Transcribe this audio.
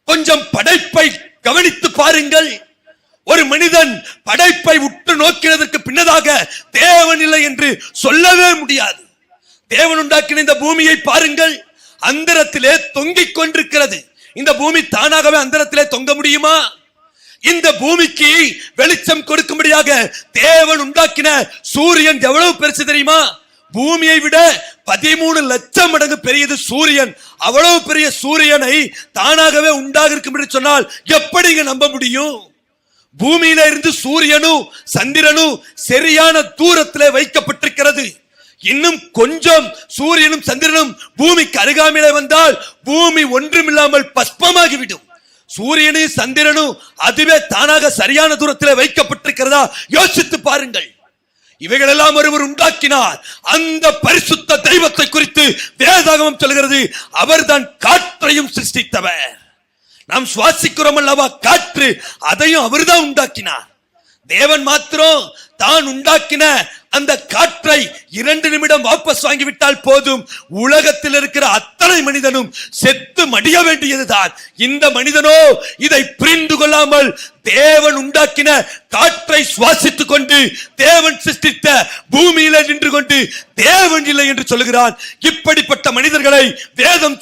கொஞ்சம் படைப்பை கவனித்து பாருங்கள். ஒரு மனிதன் படைப்பை உற்று நோக்கினதற்கு பின்னதாக தேவன் இல்லை என்று சொல்லவே முடியாது. தேவன் உண்டாக்கின இந்த பூமியை பாருங்கள், அந்தரத்திலே தொங்கிக் கொண்டிருக்கிறது. இந்த பூமி தானாகவே அந்தரத்திலே தொங்க முடியுமா? இந்த பூமிக்கு வெளிச்சம் கொடுக்கும்படியாக தேவன் உண்டாக்கின சூரியன் எவ்வளவு பெருசு தெரியுமா? பூமியை விட 13 லட்சம் மடங்கு பெரியது சூரியன். அவ்வளவு பெரிய சூரியனை தானாகவே உண்டாக இருக்கும் என்று சொன்னால் எப்படி நம்ப முடியும்? பூமியில இருந்து சூரியனும் சந்திரனும் சரியான தூரத்திலே வைக்கப்பட்டிருக்கிறது. இன்னும் கொஞ்சம் சூரியனும் சந்திரனும் பூமிக்கு அருகாமையிலே வந்தால் பூமி ஒன்றுமில்லாமல் பஸ்பமாகிவிடும். சூரியனும் சந்திரனும் அதுவே தானாக சரியான தூரத்திலே வைக்கப்பட்டிருக்கிறதா? யோசித்து பாருங்கள். இவைகளெல்லாம் ஒருவர் உண்டாக்கினார். அந்த பரிசுத்த தெய்வத்தை குறித்து வேதாகமம் சொல்கிறது, அவர்தான் காற்றையும் சிருஷ்டித்தவர். நாம் சுவாசிக்கிறோம் அல்லவா காற்று, அதையும் அவர்தான் உண்டாக்கினார். தேவன் மாத்திரம் தான் உண்டாக்கின அந்த காற்றை 2 நிமிடம் வாபஸ் வாங்கிவிட்டால் போதும், உலகத்தில் இருக்கிற அத்தனை மனிதனும் செத்து மடிய வேண்டியதுதான். இந்த மனிதனோ இதை புரிந்து கொள்ளாமல் தேவன் உண்டாக்கின காற்றை சுவாசித்துக் கொண்டு தேவன் சிருஷ்டித்த பூமியில நின்று கொண்டு தேவன் இல்லை என்று சொல்லுகிறான். இப்படிப்பட்ட மனிதர்களை வேதம்